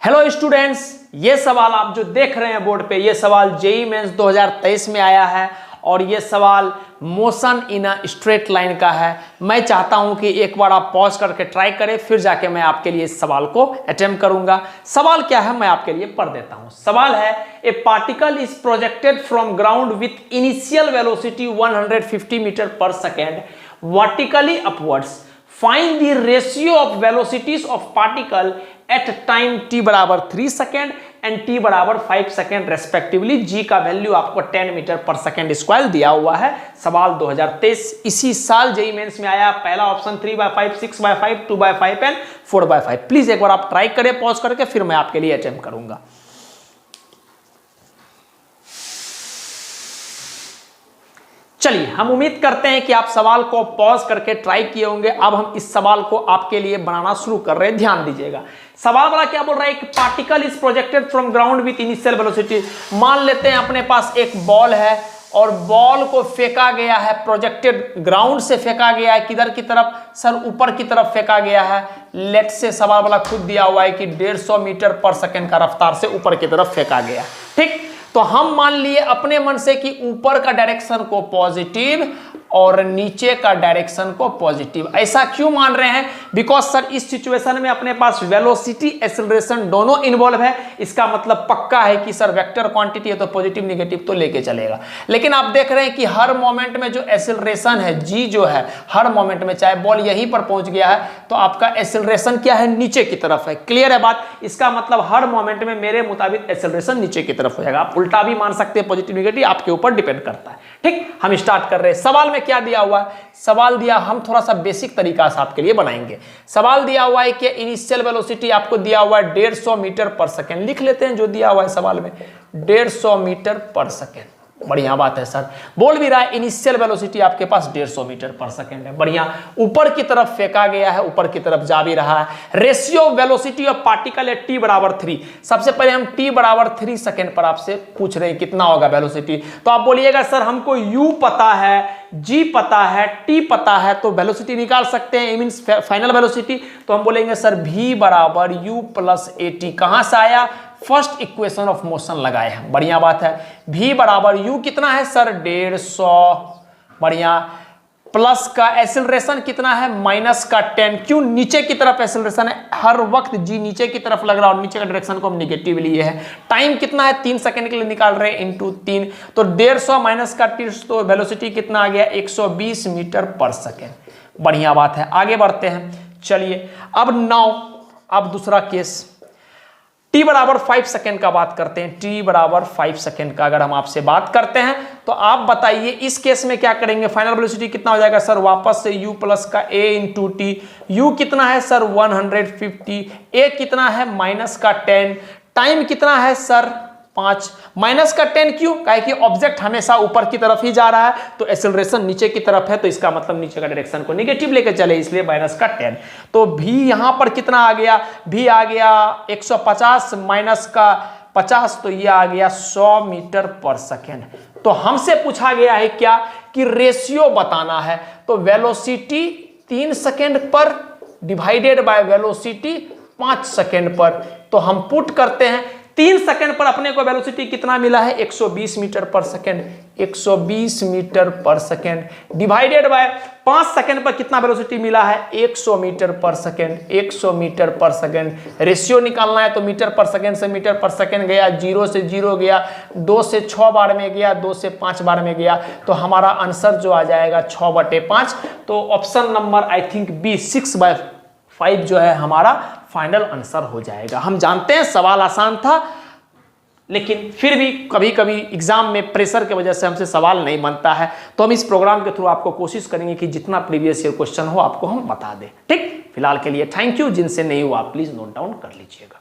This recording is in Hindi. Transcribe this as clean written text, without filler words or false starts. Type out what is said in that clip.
हेलो स्टूडेंट्स, ये सवाल आप जो देख रहे हैं बोर्ड पे, ये सवाल जेईई मेंस 2023 में आया है और ये सवाल motion in a straight line का है। मैं चाहता हूं कि एक बार आप पॉज करके ट्राई करें, फिर जाके मैं आपके लिए इस सवाल को अटेम्प्ट करूंगा। सवाल क्या है मैं आपके लिए पढ़ देता हूं। सवाल है, a particle is projected from ground with initial velocity 150 metre per second vertically upwards. Find the ratio of velocities of particle at time t बराबर 3 सेकेंड एंड t बराबर 5 सेकेंड रेस्पेक्टिवली। g का वैल्यू आपको 10 मीटर पर सेकेंड स्क्वायर दिया हुआ है। सवाल 2023 इसी साल जेईई मेंस में आया। पहला ऑप्शन 3/5, 6/5, 2/5 एंड 4/5। प्लीज एक बार आप ट्राई करें पॉज करके, फिर मैं आपके लिए अटेम्प्ट करूंगा। चलिए, हम उम्मीद करते हैं कि आप सवाल को पॉज करके ट्राई किए होंगे। अब हम इस सवाल को आपके लिए बनाना शुरू कर रहे हैं, ध्यान दीजिएगा। सवाल वाला क्या बोल रहा है कि particle is projected from ground with initial velocity. मान लेते हैं अपने पास एक बॉल है और बॉल को फेंका गया है, प्रोजेक्टेड ग्राउंड से फेंका गया है। किधर की तरफ सर? ऊपर की तरफ फेंका गया है। लेट से सवाल वाला खुद दिया हुआ है कि 150 मीटर पर सेकेंड का रफ्तार से ऊपर की तरफ फेंका गया। ठीक, तो हम मान लिए अपने मन से कि ऊपर का डायरेक्शन को पॉजिटिव और नीचे का डायरेक्शन को पॉजिटिव। ऐसा क्यों मान रहे हैं? बिकॉज सर इस सिचुएशन में अपने पास वेलोसिटी एक्सेलरेशन दोनों इन्वॉल्व है। इसका मतलब पक्का है कि सर वेक्टर क्वांटिटी है तो पॉजिटिव निगेटिव तो लेके चलेगा। लेकिन आप देख रहे हैं कि हर मोमेंट में जो एक्सेलरेशन है जी जो है, हर मोमेंट में चाहे बॉल यहीं पर पहुंच गया है तो आपका एक्सेलरेशन क्या है? नीचे की तरफ है। क्लियर है बात? इसका मतलब हर मोमेंट में मेरे मुताबिक एक्सेलरेशन नीचे की तरफ हो जाएगा। आप उल्टा भी मान सकते हैं, पॉजिटिव निगेटिव आपके ऊपर डिपेंड करता है। ठीक, हम स्टार्ट कर रहे हैं। सवाल में क्या दिया हुआ है? सवाल दिया, हम थोड़ा सा बेसिक तरीका से आपके लिए बनाएंगे। सवाल दिया हुआ है कि इनिशियल वेलोसिटी आपको दिया हुआ है 150 मीटर पर सेकेंड। लिख लेते हैं जो दिया हुआ है सवाल में, 150 मीटर पर सेकेंड। बढ़िया बात है सर, बोल भी रहा है इनिशियल वेलोसिटी आपके पास 150 मीटर पर सेकेंड है। बढ़िया, ऊपर की तरफ फेंका गया है, ऊपर की तरफ जा भी रहा है। रेशियो वेलोसिटी ऑफ पार्टिकल है t बराबर 3। सबसे पहले हम t बराबर 3 सेकेंड पर आपसे पूछ रहे हैं कितना होगा वेलोसिटी। तो आप बोलिएगा सर हमको u पता है, g पता है, t पता है, तो वेलोसिटी निकाल सकते हैं, मींस फाइनल वेलोसिटी। तो हम बोलेंगे सर v बराबर u प्लस at। कहां से आया? फर्स्ट इक्वेशन ऑफ मोशन लगाए हैं। बढ़िया बात है। v बराबर u कितना है सर? 150। बढ़िया, प्लस का एक्सेलरेशन कितना है? माइनस का 10। क्यों? नीचे की तरफ एक्सेलरेशन है, हर वक्त g नीचे की तरफ लग रहा है और नीचे का डायरेक्शन को हम निगेटिव लिए है। टाइम कितना है? 3 सेकंड के लिए निकाल रहे हैं, इंटू 3। तो 150 माइनस का 30, तो वेलोसिटी कितना आ गया? 120 मीटर पर सेकेंड। बढ़िया बात है, आगे बढ़ते हैं। चलिए अब दूसरा केस, t बराबर 5 सेकेंड का बात करते हैं। t बराबर 5 सेकेंड का अगर हम आपसे बात करते हैं तो आप बताइए इस केस में क्या करेंगे? फाइनल वेलोसिटी कितना हो जाएगा सर? वापस से u प्लस का a इंटू टी। u कितना है सर? 150। a कितना है? माइनस का 10। टाइम कितना है सर? 5। माइनस का 10 क्यों? काहे कि ऑब्जेक्ट हमेशा ऊपर की तरफ ही जा रहा है, तो एक्सेलरेशन नीचे की तरफ है, तो इसका मतलब नीचे का डायरेक्शन को निगेटिव लेकर चले, इसलिए माइनस का 10। तो v यहां पर कितना आ गया? v आ गया 150 माइनस का 50, तो ये आ गया 100 मीटर पर सेकेंड। तो हमसे पूछा गया है क्या कि रेशियो बताना है। तो वेलोसिटी 3 सेकेंड पर डिवाइडेड बाय वेलोसिटी 5 सेकेंड पर। तो हम पुट करते हैं 3 सेकंड पर अपने को वेलोसिटी कितना मिला है? 120 मीटर पर सेकंड। 120 मीटर पर सेकंड डिवाइडेड बाय 5 सेकंड पर कितना वेलोसिटी मिला है? 100 मीटर पर सेकंड। 100 मीटर पर सेकंड। रेशियो निकालना है तो मीटर पर सेकंड से मीटर पर सेकंड गया, 0 से 0 गया, 2 से 6 बार में गया, 2 से 5 बार में गया, तो हमारा आंसर जो आ जाएगा 6/5। तो option number I think B 6/5 जो है हमारा फाइनल आंसर हो जाएगा। हम जानते हैं सवाल आसान था, लेकिन फिर भी कभी कभी एग्जाम में प्रेशर की वजह से हमसे सवाल नहीं बनता है, तो हम इस प्रोग्राम के थ्रू आपको कोशिश करेंगे कि जितना प्रीवियस ईयर क्वेश्चन हो आपको हम बता दें। ठीक, फिलहाल के लिए थैंक यू। जिनसे नहीं हुआ प्लीज नोट डाउन कर लीजिएगा।